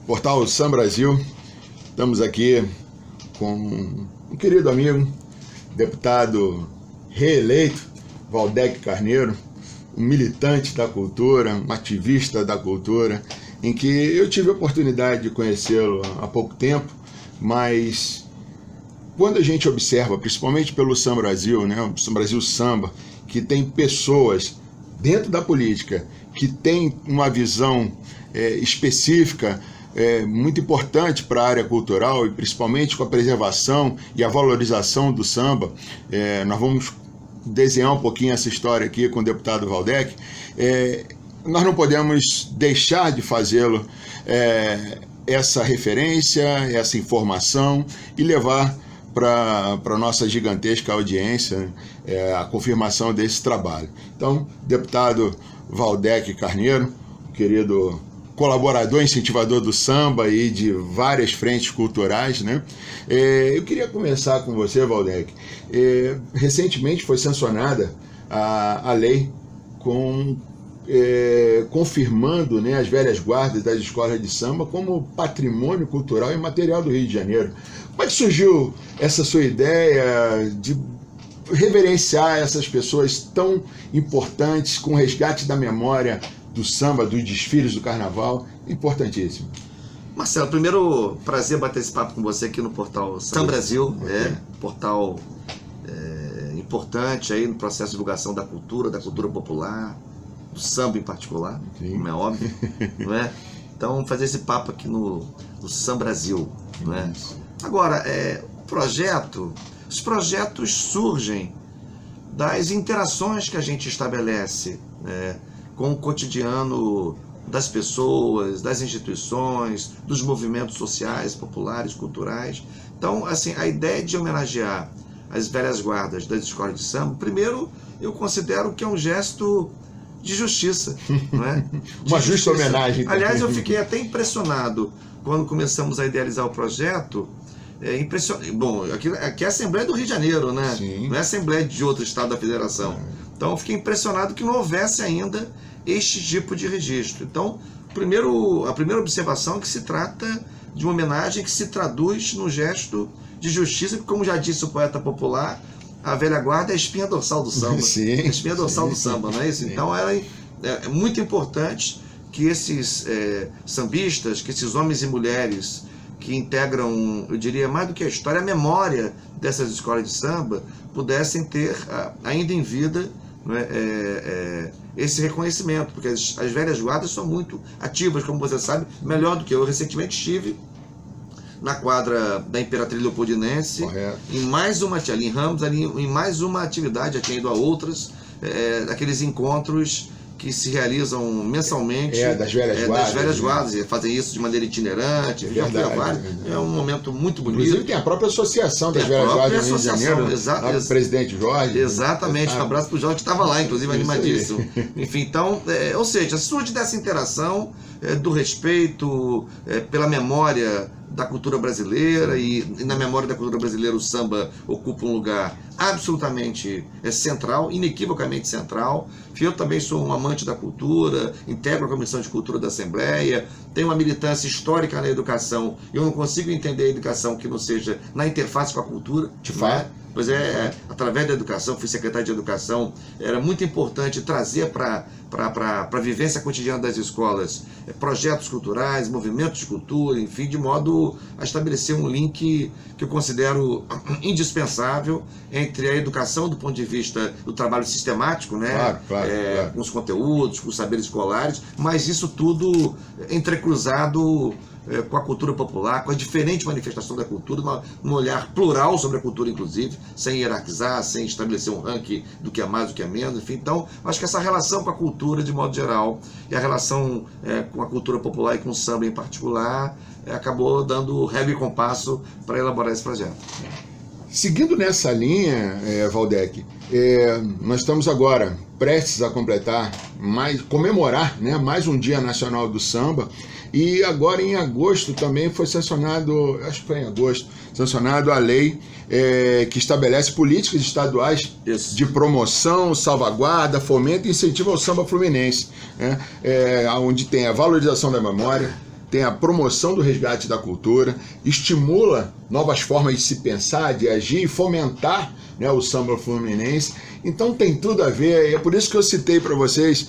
Portal Samba Brasil. Estamos aqui com um querido amigo, deputado reeleito, Valdec Carneiro, um militante da cultura, um ativista da cultura, em que eu tive a oportunidade de conhecê-lo há pouco tempo, mas quando a gente observa, principalmente pelo Samba Brasil, né, o Samba Brasil Samba, que tem pessoas dentro da política que tem uma visão específica, muito importante para a área cultural, e principalmente com a preservação e a valorização do samba. Nós vamos desenhar um pouquinho essa história aqui com o deputado Valdec. Nós não podemos deixar de fazê-lo, essa referência, essa informação, e levar para a nossa gigantesca audiência a confirmação desse trabalho. Então, deputado Valdec Carneiro, querido colaborador, incentivador do samba e de várias frentes culturais, né? Eu queria começar com você, Valdec. Recentemente foi sancionada a lei confirmando, né, as velhas guardas das escolas de samba como patrimônio cultural e material do Rio de Janeiro. Como é que surgiu essa sua ideia de reverenciar essas pessoas tão importantes com o resgate da memória do samba, dos desfiles do carnaval? Importantíssimo. Marcelo, primeiro, prazer bater esse papo com você aqui no Portal Samba Brasil, portal importante aí no processo de divulgação da cultura popular, do samba em particular, sim, como é óbvio, não é? Então, fazer esse papo aqui no Samba Brasil, não é? Agora, os projetos surgem das interações que a gente estabelece, né, com o cotidiano das pessoas, das instituições, dos movimentos sociais, populares, culturais. Então, assim, a ideia de homenagear as velhas guardas das escolas de samba, primeiro, eu considero que é um gesto de justiça, não é? Uma justa homenagem. Aliás, eu fiquei até impressionado quando começamos a idealizar o projeto. Bom, aqui é a Assembleia do Rio de Janeiro, né? Sim. Não é a Assembleia de outro estado da federação. Então, eu fiquei impressionado que não houvesse ainda este tipo de registro. Então, a primeira observação é que se trata de uma homenagem que se traduz no gesto de justiça, que, como já disse o poeta popular, a velha guarda é a espinha dorsal do samba. Sim, a espinha dorsal do samba, não é isso? Sim. Então, é muito importante que esses sambistas, que esses homens e mulheres que integram, eu diria, mais do que a história, a memória dessas escolas de samba, pudessem ter, ainda em vida, esse reconhecimento, porque as velhas guardas são muito ativas, como você sabe, melhor do que eu. Recentemente estive na quadra da Imperatriz Leopoldinense, em mais uma, ali em Ramos, em mais uma atividade, já tinha ido a outras, daqueles encontros que se realizam mensalmente, das velhas guardas, fazem isso de maneira itinerante, é um momento muito bonito. Inclusive tem a própria associação das velhas guardas do Rio de Janeiro, o presidente Jorge. Exatamente, um abraço para o Jorge, que estava lá, inclusive, animadíssimo. Enfim, então, ou seja, surge dessa interação, do respeito pela memória da cultura brasileira, e na memória da cultura brasileira o samba ocupa um lugar absolutamente central, inequivocamente central. Eu também sou um amante da cultura, integro a Comissão de Cultura da Assembleia, tenho uma militância histórica na educação. Eu não consigo entender a educação que não seja na interface com a cultura. De fato. Pois através da educação, fui secretário de Educação, era muito importante trazer para a vivência cotidiana das escolas projetos culturais, movimentos de cultura, enfim, de modo a estabelecer um link que eu considero indispensável entre a educação do ponto de vista do trabalho sistemático, né? Claro. Com os conteúdos, com os saberes escolares, mas isso tudo entrecruzado com a cultura popular, com a diferente manifestação da cultura, um olhar plural sobre a cultura, inclusive, sem hierarquizar, sem estabelecer um ranking do que é mais, do que é menos, enfim. Então, acho que essa relação com a cultura, de modo geral, e a relação com a cultura popular e com o samba em particular, acabou dando régua e compasso para elaborar esse projeto. Seguindo nessa linha, Valdec, nós estamos agora prestes a comemorar, né, mais um Dia Nacional do Samba, e agora em agosto também foi sancionado, acho que foi em agosto, sancionado a lei que estabelece políticas estaduais de promoção, salvaguarda, fomento e incentivo ao samba fluminense, né, onde tem a valorização da memória, tem a promoção do resgate da cultura, estimula novas formas de se pensar, de agir e fomentar, né, o samba fluminense. Então tem tudo a ver, e é por isso que eu citei para vocês,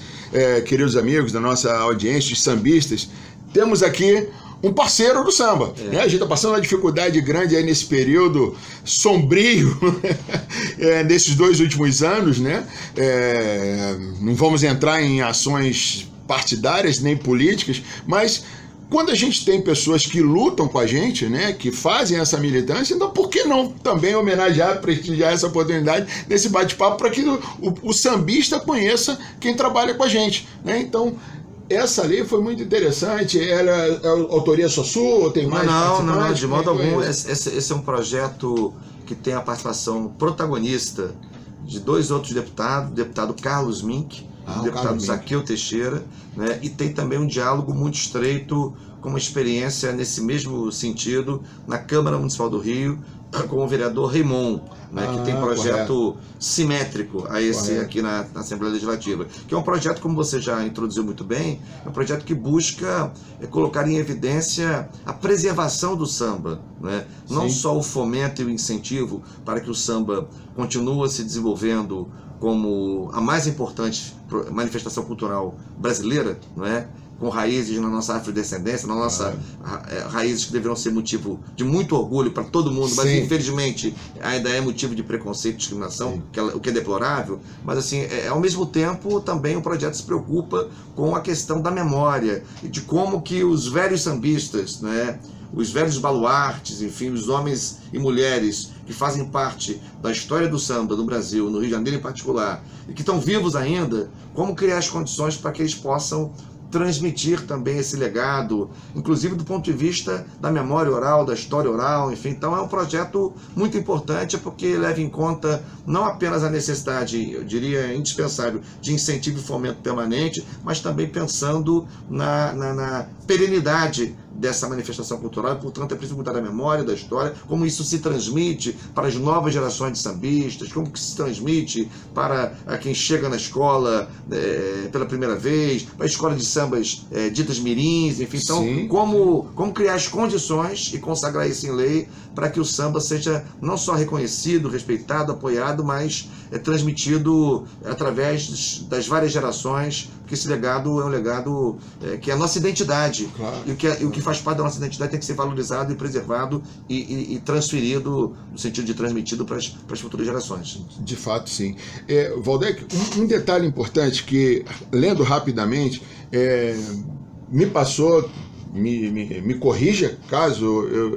queridos amigos da nossa audiência, os sambistas, temos aqui um parceiro do samba. Né? A gente está passando uma dificuldade grande aí nesse período sombrio, nesses 2 últimos anos, né? Não vamos entrar em ações partidárias nem políticas, mas quando a gente tem pessoas que lutam com a gente, né, que fazem essa militância, então por que não também homenagear, prestigiar essa oportunidade nesse bate-papo para que o sambista conheça quem trabalha com a gente, né? Então, essa lei foi muito interessante. Era autoria só sua ou tem mais? Não, de modo algum. Esse é um projeto que tem a participação protagonista de 2 outros deputados, o deputado Carlos Mink, o deputado Zaqueu Teixeira, né? E tem também um diálogo muito estreito, com uma experiência nesse mesmo sentido, na Câmara Municipal do Rio, com o vereador Raimon, né, que tem projeto simétrico a esse aqui na Assembleia Legislativa, que é um projeto, como você já introduziu muito bem, é um projeto que busca colocar em evidência a preservação do samba, né? Não só o fomento e o incentivo para que o samba continue se desenvolvendo como a mais importante manifestação cultural brasileira, não é? Com raízes na nossa afrodescendência, na nossa raízes que deveriam ser motivo de muito orgulho para todo mundo, mas infelizmente ainda é motivo de preconceito e discriminação, o que é deplorável. Mas assim, ao mesmo tempo também o projeto se preocupa com a questão da memória e de como que os velhos sambistas, né, os velhos baluartes, enfim, os homens e mulheres que fazem parte da história do samba do Brasil, no Rio de Janeiro em particular, e que estão vivos ainda, como criar as condições para que eles possam transmitir também esse legado, inclusive do ponto de vista da memória oral, da história oral, enfim. Então é um projeto muito importante, porque leva em conta não apenas a necessidade, eu diria indispensável, de incentivo e fomento permanente, mas também pensando na perenidade dessa manifestação cultural, e, portanto, é preciso cuidar da memória, da história, como isso se transmite para as novas gerações de sambistas, como que se transmite para quem chega na escola pela primeira vez, para a escola de sambas ditas mirins, enfim. Então, como criar as condições e consagrar isso em lei para que o samba seja não só reconhecido, respeitado, apoiado, mas transmitido através das várias gerações, porque esse legado é um legado que é a nossa identidade. E o que faz parte da nossa identidade tem que ser valorizado e preservado e transferido, no sentido de transmitido para as futuras gerações. De fato, sim. Waldeck, um detalhe importante que, lendo rapidamente, me passou, me corrija caso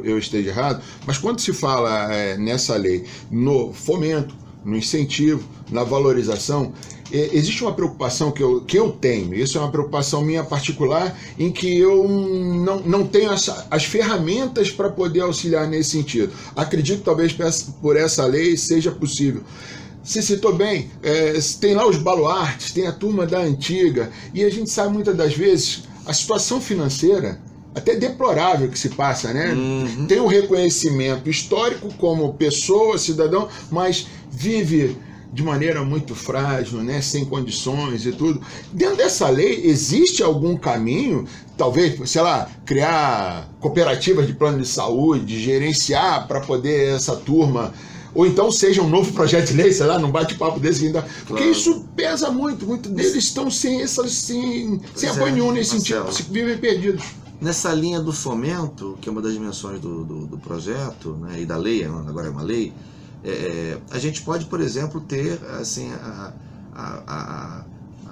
eu esteja errado, mas quando se fala nessa lei no fomento, no incentivo, na valorização, existe uma preocupação que eu tenho, isso é uma preocupação minha particular, em que eu não tenho as ferramentas para poder auxiliar nesse sentido. Acredito que talvez por essa lei seja possível. Você citou bem, tem lá os baluartes, tem a turma da antiga, e a gente sabe muitas das vezes a situação financeira até deplorável que se passa, né? Tem o reconhecimento histórico como pessoa, cidadão, mas vive de maneira muito frágil, né? Sem condições e tudo. Dentro dessa lei, existe algum caminho, talvez, sei lá, criar cooperativas de plano de saúde, gerenciar para poder essa turma, ou então seja um novo projeto de lei, sei lá, num bate-papo desse ainda. Porque isso pesa muito, muitos deles estão sem apoio nenhum nesse sentido, vivem perdidos. Nessa linha do fomento, que é uma das dimensões do projeto, né, e da lei, agora é uma lei, a gente pode, por exemplo, ter assim, a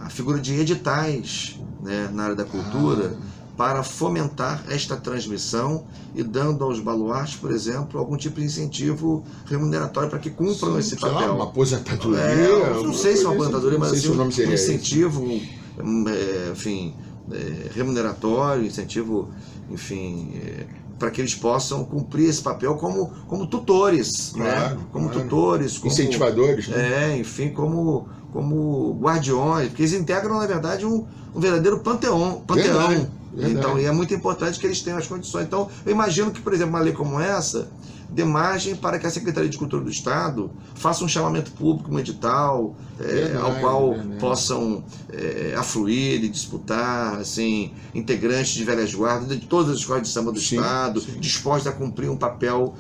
figura de editais, né, na área da cultura, para fomentar esta transmissão e dando aos baluartes, por exemplo, algum tipo de incentivo remuneratório para que cumpram esse papel. Lá, uma aposentadoria. Não sei se é uma aposentadoria, mas assim, um incentivo, enfim, remuneratório, incentivo, enfim, para que eles possam cumprir esse papel como tutores, né? Como tutores, como incentivadores, né? Enfim, como guardiões, porque eles integram, na verdade, um verdadeiro panteão. Verdade. Então, e é muito importante que eles tenham as condições. Então, eu imagino que, por exemplo, uma lei como essa dê margem para que a Secretaria de Cultura do Estado faça um chamamento público, um edital, ao qual possam afluir e disputar, assim, integrantes de velhas guardas de todas as escolas de samba do Estado, dispostos a cumprir um papel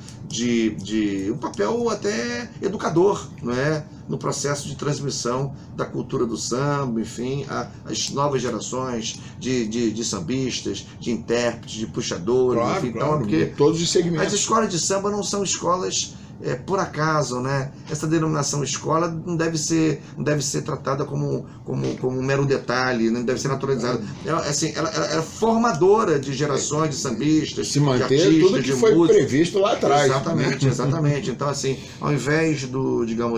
um papel até educador, não é? No processo de transmissão da cultura do samba, enfim, as novas gerações de sambistas, de intérpretes, de puxadores, claro, enfim, claro, então, porque todos os segmentos. As escolas de samba não são escolas por acaso, né? Essa denominação escola não deve ser tratada como um mero detalhe, não deve ser naturalizada. Ela é formadora de gerações de sambistas, se manter de artistas, tudo que foi previsto lá atrás. Exatamente, né? Exatamente. Então, assim, ao invés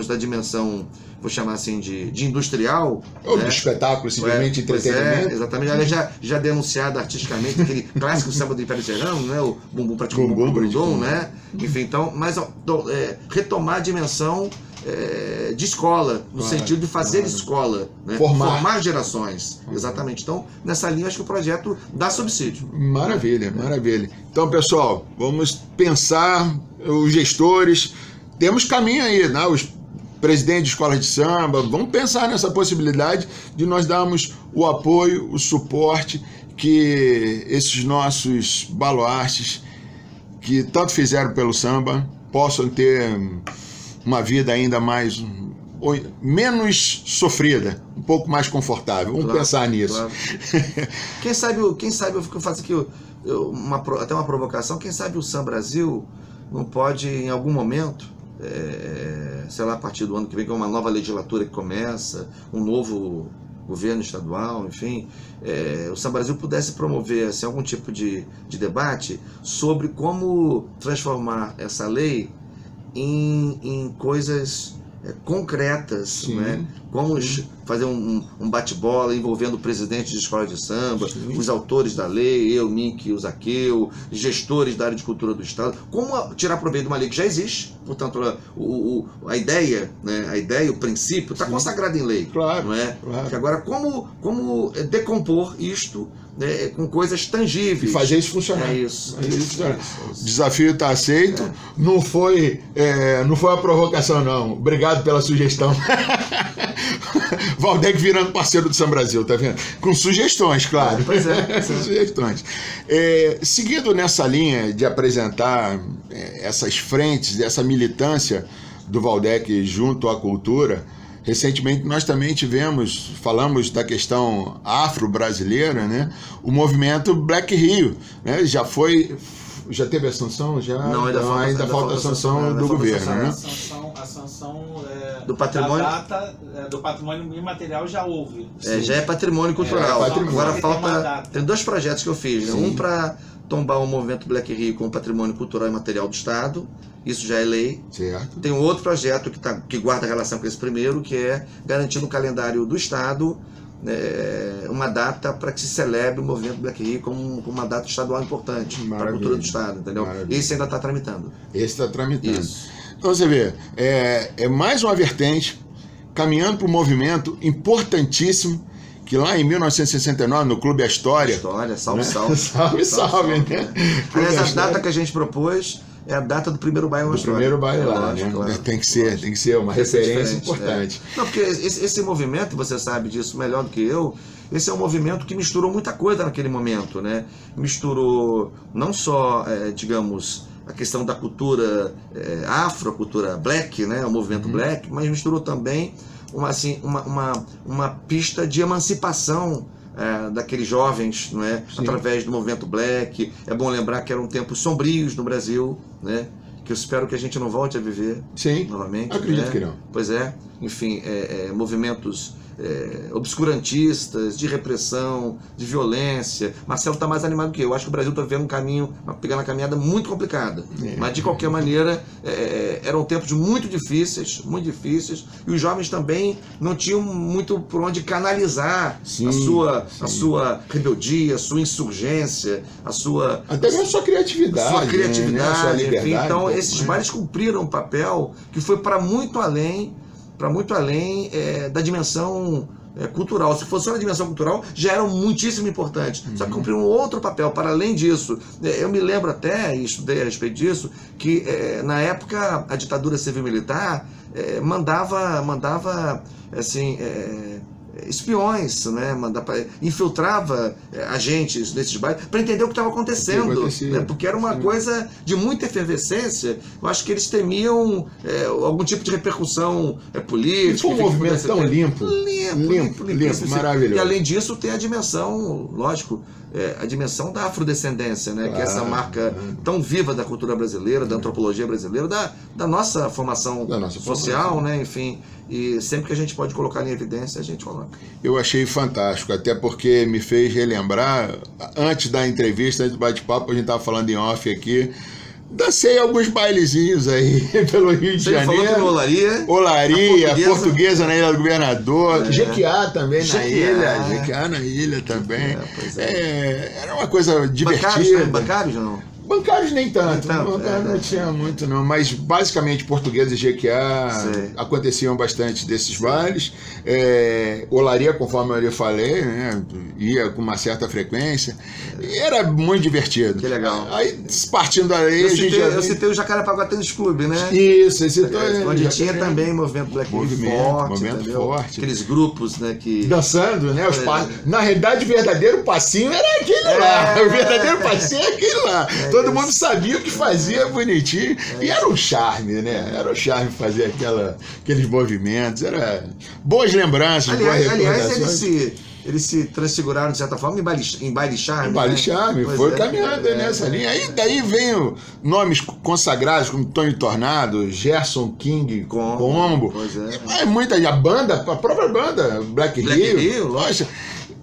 da dimensão, vou chamar assim, de industrial, ou de espetáculo, simplesmente entretenimento. Exatamente. Ela já denunciada artisticamente, aquele clássico samba do Império Serrano, né? O bumbum para bumbum, né? Enfim, então, mas retomar a dimensão de escola, no sentido de fazer escola, né? Formar gerações. Exatamente. Então, nessa linha, acho que o projeto dá subsídio. Maravilha, maravilha. Então, pessoal, vamos pensar, os gestores, temos caminho aí, né? Os presidentes de escolas de samba, vamos pensar nessa possibilidade de nós darmos o apoio, o suporte que esses nossos baluartes que tanto fizeram pelo samba possam ter uma vida ainda menos sofrida, um pouco mais confortável. Vamos pensar nisso. Claro. Quem sabe eu faço aqui até uma provocação, quem sabe o Samba Brasil não pode, em algum momento, sei lá, a partir do ano que vem, com uma nova legislatura que começa, um novo governo estadual, enfim, o Samba Brasil pudesse promover assim, algum tipo de debate sobre como transformar essa lei em coisas concretas, né? Como fazer um bate-bola envolvendo o presidente de escola de samba, os autores da lei, eu, Miki, o Zaqueu, gestores da área de cultura do Estado, como tirar proveito de uma lei que já existe, portanto, a ideia, né? A ideia, o princípio, está consagrado em lei, claro, não é? Claro. Que agora, como decompor isto, né, com coisas tangíveis. E fazer isso funcionar. O desafio está aceito. Não foi a provocação, não. Obrigado pela sugestão. Valdec virando parceiro do Samba Brasil, tá vendo? Com sugestões, claro. Pois é. Com sugestões. Seguindo nessa linha de apresentar essas frentes, essa militância do Valdec junto à cultura, recentemente nós também falamos da questão afro-brasileira, né? O movimento Black Rio, né? Já teve a sanção? Não, ainda falta a sanção do governo, né? A sanção do patrimônio, da data do patrimônio imaterial já houve. Já é patrimônio cultural. Agora falta. Tem 2 projetos que eu fiz, né? Um para tombar o movimento Black Rio com o patrimônio cultural e material do Estado. Isso já é lei. Certo. Tem um outro projeto que guarda relação com esse primeiro, que é garantir no calendário do Estado uma data para que se celebre o movimento Black Rio como uma data estadual importante para a cultura do Estado, entendeu? Maravilha. Esse ainda está tramitando. Esse está tramitando. Isso. Então você vê, é mais uma vertente caminhando para um movimento importantíssimo que lá em 1969, no Clube A História... Salve, né? salve. salve, né? Aliás, a data que a gente propôs é a data do primeiro baile lá. Do primeiro baile lá, né? Claro. Tem que ser uma referência importante. Não, porque esse movimento, você sabe disso melhor do que eu, esse é um movimento que misturou muita coisa naquele momento, né? Misturou não só, digamos, a questão da cultura afro, a cultura black, né? O movimento black, mas misturou também uma pista de emancipação daqueles jovens, não é? Através do movimento black. É bom lembrar que eram tempos sombrios no Brasil, né? Que eu espero que a gente não volte a viver novamente. Acredito que não. Pois é, enfim, movimentos obscurantistas, de repressão, de violência. Marcelo está mais animado que eu. Acho que o Brasil está vivendo pegando uma caminhada muito complicada. Mas, de qualquer maneira, eram tempos muito difíceis, e os jovens também não tinham muito por onde canalizar a sua rebeldia, a sua insurgência, até mesmo a sua criatividade. Né? A sua liberdade. Enfim, então, esses bailes cumpriram um papel que foi para muito além muito além da dimensão cultural. Se fosse só na dimensão cultural, já eram muitíssimo importantes. Só que cumpriam um outro papel, para além disso. Eu me lembro até, e estudei a respeito disso, que na época a ditadura civil-militar mandava assim, espiões, né? Infiltrava agentes nesses bairros para entender o que estava acontecendo, né? Porque era uma coisa de muita efervescência. Eu acho que eles temiam algum tipo de repercussão política. Foi um movimento tão limpo, maravilhoso. E além disso tem a dimensão, lógico, a dimensão da afrodescendência, né? Claro, que é essa marca tão viva da cultura brasileira, da antropologia brasileira, da nossa formação social, né? Enfim, e sempre que a gente pode colocar em evidência, a gente coloca. Eu achei fantástico, até porque me fez relembrar, antes da entrevista, antes do bate-papo, a gente estava falando em off aqui, dancei alguns bailezinhos aí pelo Rio de Janeiro. Você falou que Olaria, Portuguesa na Ilha do Governador, Jequiá também na ilha, Jequiá na ilha também. Era uma coisa divertida. Bancários não? Bancários nem tanto, não tinha muito não, mas basicamente Portuguesa e Jequiá aconteciam bastante desses bailes. Olaria, conforme eu lhe falei, né, ia com uma certa frequência, e era muito divertido. Que legal. Aí, partindo daí, eu citei o Jacarepaguá Tênis Clube, né? Isso, onde tinha também movimento Black movimento forte. Aqueles grupos, né, que... dançando, né? Na realidade, o verdadeiro passinho era aquele lá. O verdadeiro passinho é aquele lá. Todo mundo sabia o que fazia bonitinho. E era um charme, né? Era um charme fazer aqueles movimentos. Era boas lembranças, boas recordações. Eles se transfiguraram, de certa forma, em baile charme. Em baile charme, foi caminhando nessa linha. Aí daí vem nomes consagrados como Tony Tornado, Gerson King, Combo. A própria banda, Black Rio, lógico.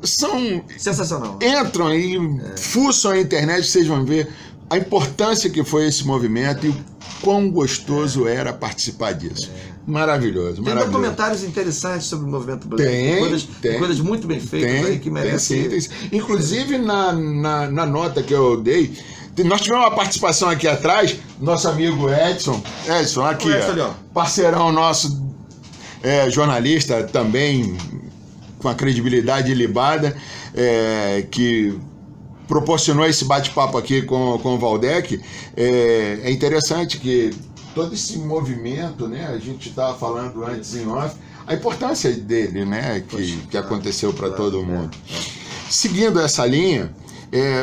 São... sensacional. Entram aí, fuçam a internet, vocês vão ver a importância que foi esse movimento e o quão gostoso era participar disso. Maravilhoso. Tem documentários interessantes sobre o movimento brasileiro. Tem coisas muito bem feitas aí que merecem. Tem. Inclusive, na nota que eu dei, nós tivemos uma participação aqui atrás, nosso amigo Edson aqui, parceirão nosso, jornalista também, com a credibilidade ilibada, que proporcionou esse bate-papo aqui com o Valdec. É interessante que todo esse movimento, né, a gente estava falando antes em off, a importância dele, né, que aconteceu para todo mundo. Seguindo essa linha,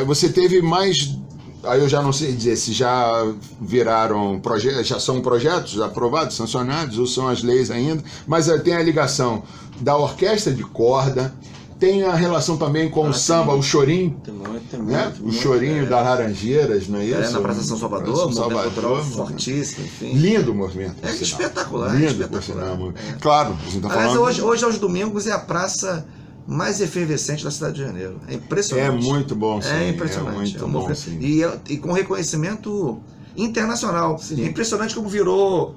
você teve mais... Aí eu já não sei dizer se já viraram projetos, já são projetos aprovados, sancionados, ou são as leis ainda, mas tem a ligação da orquestra de corda, tem a relação também com o samba, o chorinho, o chorinho das Laranjeiras, não é isso? Na Praça São Salvador, cultural fortíssimo, enfim. Lindo o movimento. Espetacular. Lindo, claro, a gente tá falando... hoje aos domingos é a praça mais efervescente da cidade de Janeiro. É impressionante. É muito bom, sim. É impressionante. Bom, sim. E com reconhecimento internacional. Sim. É impressionante como virou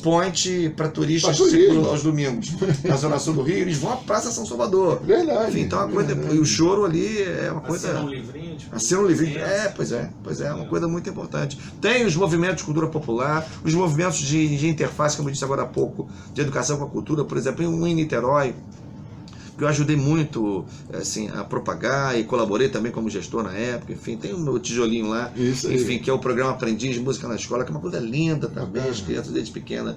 ponte para turistas aos domingos. Na Zona Sul do Rio, eles vão à Praça São Salvador. Verdade. Enfim, então e o choro ali é uma coisa... Assina um livrinho. Assina um livrinho. Pois é uma coisa muito importante. Tem os movimentos de cultura popular, os movimentos de interface, como eu disse agora há pouco, de educação com a cultura, por exemplo, em Niterói, que eu ajudei muito assim, a propagar e colaborei também como gestor na época. Enfim, tem o meu tijolinho lá, enfim, que é o programa Aprendiz de Música na Escola, que é uma coisa linda também, as crianças desde pequena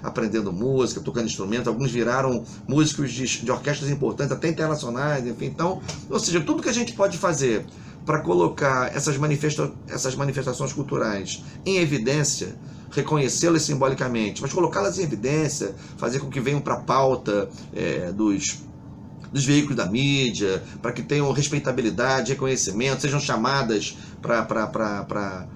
aprendendo música, tocando instrumento, alguns viraram músicos de orquestras importantes, até internacionais, enfim. Então, ou seja, tudo que a gente pode fazer para colocar essas manifestações culturais em evidência, reconhecê-las simbolicamente, mas colocá-las em evidência, fazer com que venham para a pauta dos veículos da mídia, para que tenham respeitabilidade, reconhecimento, sejam chamadas para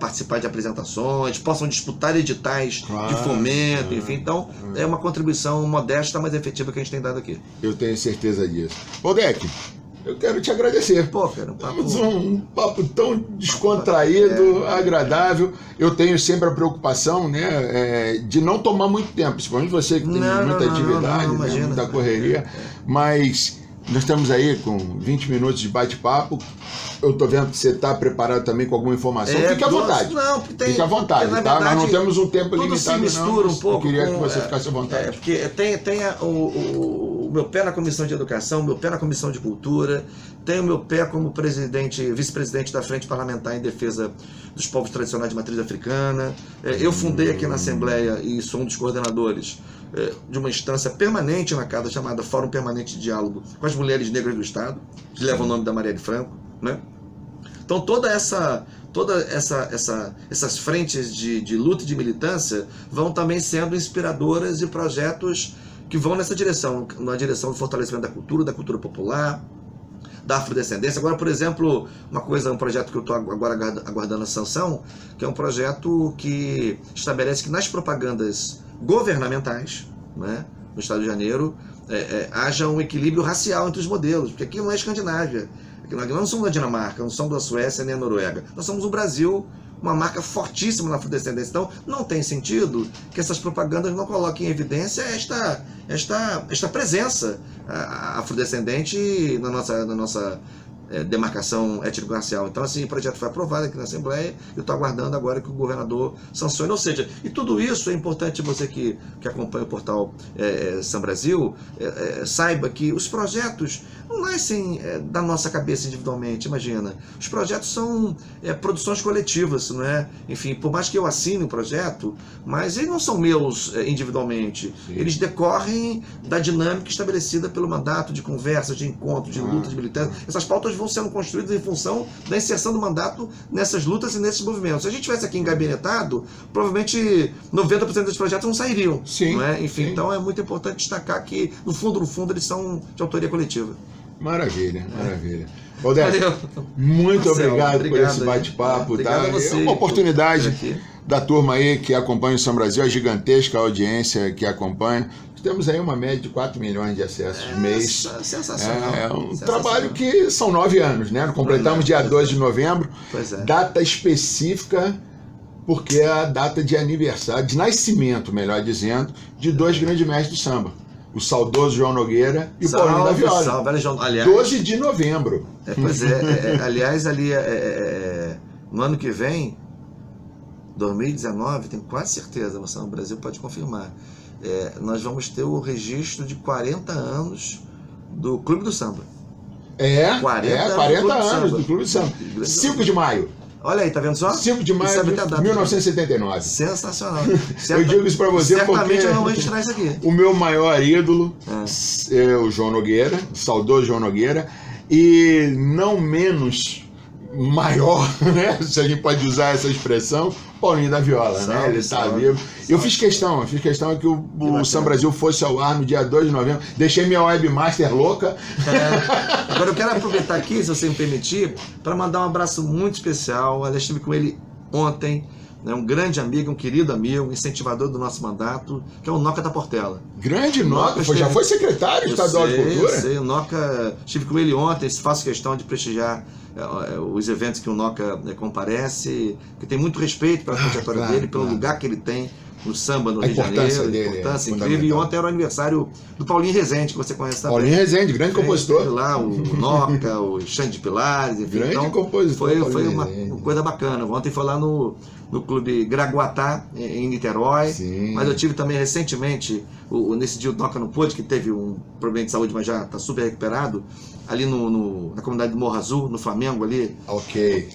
participar de apresentações, possam disputar editais de fomento, enfim. Então, é uma contribuição modesta, mas efetiva que a gente tem dado aqui. Eu tenho certeza disso. Valdec, eu quero te agradecer. Pô, cara, um papo tão descontraído, agradável. Eu tenho sempre a preocupação, né, de não tomar muito tempo, principalmente você que tem muita atividade, muita correria, mas Nós estamos aí com 20 minutos de bate-papo. Eu estou vendo que você está preparado também com alguma informação. Fique à vontade. Não, tem, fique à vontade, na tá? Verdade, nós não temos um tempo tudo limitado, se mistura não. Um pouco. Eu queria que você ficasse à vontade. Porque tem o meu pé na Comissão de Educação, o meu pé na Comissão de Cultura, tenho o meu pé como vice-presidente da Frente Parlamentar em Defesa dos Povos Tradicionais de Matriz Africana. Eu fundei aqui na Assembleia e sou um dos coordenadores de uma instância permanente na casa chamada Fórum Permanente de Diálogo com as Mulheres Negras do Estado, que leva o nome da Marielle Franco, né? Então essas frentes de luta e de militância vão também sendo inspiradoras de projetos que vão nessa direção, na direção do fortalecimento da cultura popular, da afrodescendência. Agora, por exemplo, um projeto que eu estou agora aguardando a sanção, que é um projeto que estabelece que nas propagandas governamentais, né, no Estado de Janeiro, haja um equilíbrio racial entre os modelos, porque aqui não é Escandinávia, nós não somos da Dinamarca, não somos da Suécia nem da Noruega, nós somos o Brasil, uma marca fortíssima na afrodescendência. Então, não tem sentido que essas propagandas não coloquem em evidência esta presença afrodescendente na nossa demarcação étnico-racial. Então, assim, o projeto foi aprovado aqui na Assembleia, eu estou aguardando agora que o governador sancione. Ou seja, e tudo isso é importante, você que acompanha o portal São Brasil, saiba que os projetos não nascem da nossa cabeça individualmente, imagina. Os projetos são produções coletivas, não é? Enfim, por mais que eu assine o projeto, mas eles não são meus individualmente. Sim. Eles decorrem da dinâmica estabelecida pelo mandato, de conversa, de encontro, de luta, de militância. Essas pautas vão sendo construídas em função da inserção do mandato nessas lutas e nesses movimentos. Se a gente tivesse aqui engabinetado, provavelmente 90% dos projetos não sairiam. Sim, não é? Enfim, sim. Então é muito importante destacar que, no fundo, eles são de autoria coletiva. Maravilha, maravilha. Valdec, muito obrigado por esse bate-papo. Tá? É uma oportunidade da turma aí que acompanha o São Brasil, a gigantesca audiência que acompanha. Temos aí uma média de 4 milhões de acessos mês. Sensacional. É um trabalho que são 9 anos, né? Completamos dia 2 de novembro. Data específica, porque é a data de aniversário, de nascimento, melhor dizendo, de 2 grandes mestres do samba. O saudoso João Nogueira e o Paulinho da Viola. Salve, João. Aliás, 12 de novembro. Aliás, ali no ano que vem, 2019, tenho quase certeza, o Brasil pode confirmar, nós vamos ter o registro de 40 anos do Clube do Samba. 40 anos do Clube do Samba. 5 de maio. Olha aí, tá vendo só? 5 de maio de 1979. Sensacional. Eu digo isso pra você certamente porque eu não vou registrar isso aqui. O meu maior ídolo é o João Nogueira, o saudoso João Nogueira, e não menos maior, né? Se a gente pode usar essa expressão, Paulinho da Viola, né? Ele está vivo. Eu fiz questão que o São Brasil fosse ao ar no dia 2 de novembro. Deixei minha webmaster louca. Agora eu quero aproveitar aqui, se você me permitir, para mandar um abraço muito especial. Eu estive com ele ontem, né? Um grande amigo, um querido amigo, incentivador do nosso mandato, que é o Noca da Portela. Grande Noca, já foi secretário estadual de Cultura? Eu sei, o Noca, estive com ele ontem, faço questão de prestigiar os eventos que o Noca comparece, que tem muito respeito pela trajetória dele, pelo lugar que ele tem no samba no Rio de Janeiro, a importância incrível. E ontem era o aniversário do Paulinho Rezende, que você conhece também. Paulinho Rezende, grande compositor. Lá, o Noca, o Xande Pilares, enfim. Grande compositor. Foi uma coisa bacana. Ontem foi lá no Clube Graguatá, em Niterói. Sim. Mas eu tive também recentemente, nesse dia o Noca não pôde, que teve um problema de saúde, mas já está super recuperado, ali na comunidade do Morro Azul, no Flamengo ali,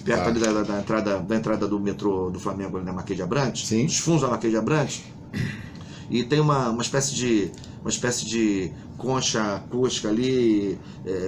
perto ali da entrada do metrô do Flamengo, ali na Marquês de Abrantes, os fundos da Marquês de Abrantes, e tem uma espécie de concha acústica ali,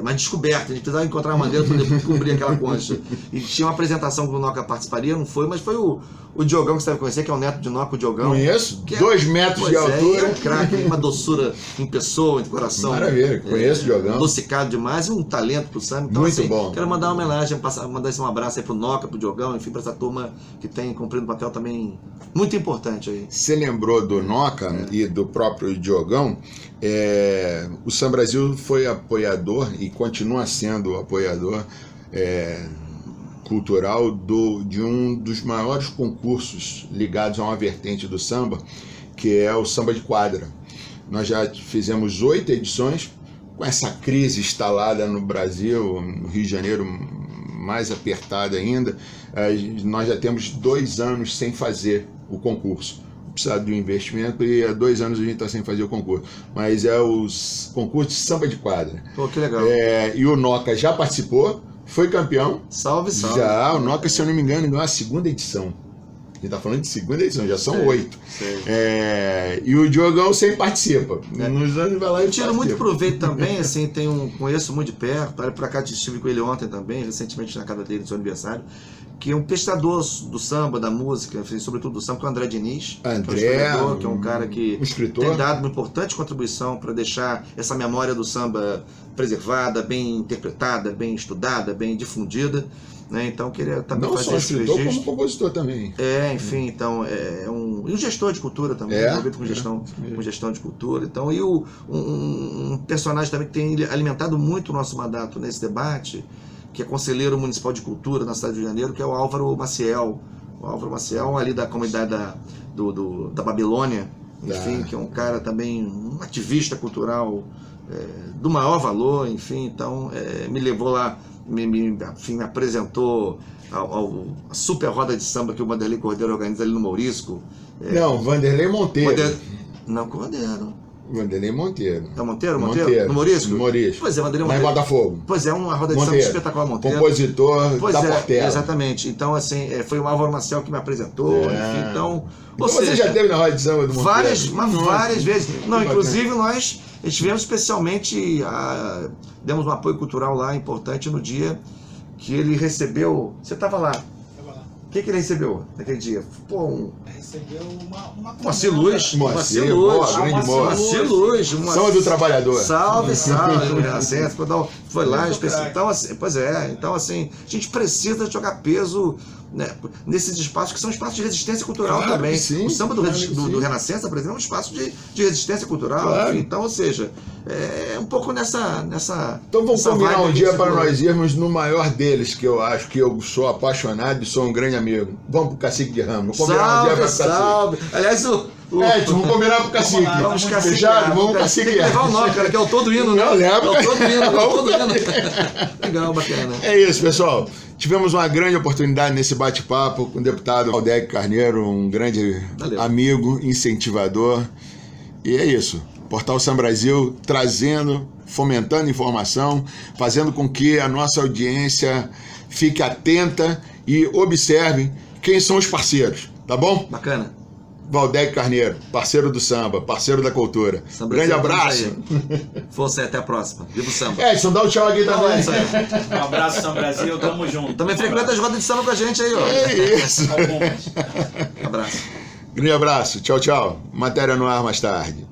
mas descoberta, a gente precisava encontrar uma maneira para descobrir aquela concha. E tinha uma apresentação que o Noca participaria, não foi, mas foi o Diogão, que você deve conhecer, que é o neto de Noca, o Diogão. Conheço, 2 metros de altura. É um craque, uma doçura em pessoa, de coração. Maravilha, conheço o Diogão. Adocicado demais, e um talento pro samba. Então, muito assim, bom. Quero mandar uma homenagem, mandar um abraço aí pro Noca, pro Diogão, enfim, pra essa turma que tem cumprido um papel também muito importante aí. Você lembrou do Noca e do próprio Diogão? O São Brasil foi apoiador e continua sendo apoiador cultural de um dos maiores concursos ligados a uma vertente do samba, que é o samba de quadra. Nós já fizemos 8 edições com essa crise instalada no Brasil, no Rio de Janeiro mais apertada ainda, nós já temos 2 anos sem fazer o concurso. Precisa de um investimento e há 2 anos a gente está sem fazer o concurso. Mas é os concursos de samba de quadra. Pô, que legal. E o Noca já participou, foi campeão. Salve, salve. Já, o Noca, se eu não me engano, ganhou a 2ª edição. A gente está falando de 2ª edição, já são 8. E o Diogão sempre participa. Nos anos vai lá e eu tiro muito proveito também, assim, conheço muito de perto. Olha, pra cá, estive com ele ontem também, recentemente na casa dele, do seu aniversário, que é um pesquisador do samba, da música, sobretudo do samba, que é o André Diniz. Que é um cara que tem dado uma importante contribuição para deixar essa memória do samba preservada, bem interpretada, bem estudada, bem difundida. Né? Então queria também não fazer só esse escritor, registro. como compositor também. Enfim, então e um gestor de cultura também, envolvido com gestão de cultura. Então, e um personagem também que tem alimentado muito o nosso mandato nesse debate, que é conselheiro municipal de cultura na cidade do Rio de Janeiro, que é o Álvaro Maciel. O Álvaro Maciel, ali da comunidade da Babilônia, enfim, que é um cara também, um ativista cultural do maior valor, enfim, então me levou lá, me apresentou a super roda de samba que o Vanderlei Cordeiro organiza ali no Mourisco. Não, Vanderlei Monteiro. Não, Cordeiro. Vanderlei Monteiro. É Monteiro? No Mourisco? No Mourisco. Pois é, Vanderlei Monteiro. Lá em Botafogo. Pois é, uma roda de samba espetacular, Monteiro. Compositor da Portela. Exatamente. Então, assim, foi o Álvaro Maciel que me apresentou, enfim, então... Você já teve na roda de samba do Monteiro? Várias vezes. Não, inclusive nós estivemos especialmente, demos um apoio cultural lá importante no dia que ele recebeu... Você estava lá. O que ele recebeu naquele dia? Pô, recebeu uma Moacir Luz. Moacir Luz. Samba do Trabalhador. Salve. Foi lá, então, assim, então assim, a gente precisa jogar peso, né, nesses espaços que são espaços de resistência cultural também. O samba do Renascença, por exemplo, é um espaço de resistência cultural. Enfim, então, ou seja, é um pouco nessa então vamos combinar um dia para nós irmos no maior deles, que eu acho que eu sou apaixonado e sou um grande amigo. Vamos pro Cacique de Ramos. Vamos combinar um dia para o Cacique. Aliás, vamos combinar pro Cacique. Vamos fechado? Vamos Cacique. Tem que levar o nome, cara, que é o todo hino, né? É o todo hino. Legal, bacana. É isso, pessoal. Tivemos uma grande oportunidade nesse bate-papo com o deputado Valdec Carneiro, um grande amigo, incentivador. E é isso. Portal Samba Brasil trazendo, fomentando informação, fazendo com que a nossa audiência fique atenta e observe quem são os parceiros, tá bom? Bacana. Valdec Carneiro, parceiro do samba, parceiro da cultura. Grande abraço. Força aí, até a próxima. Viva o samba. Edson, dá um tchau aqui também. Um abraço, Samba Brasil, tamo junto. Também frequenta as rodas de samba com a gente aí, ó. É isso. Abraço. Grande abraço. Tchau, tchau. Matéria no ar mais tarde.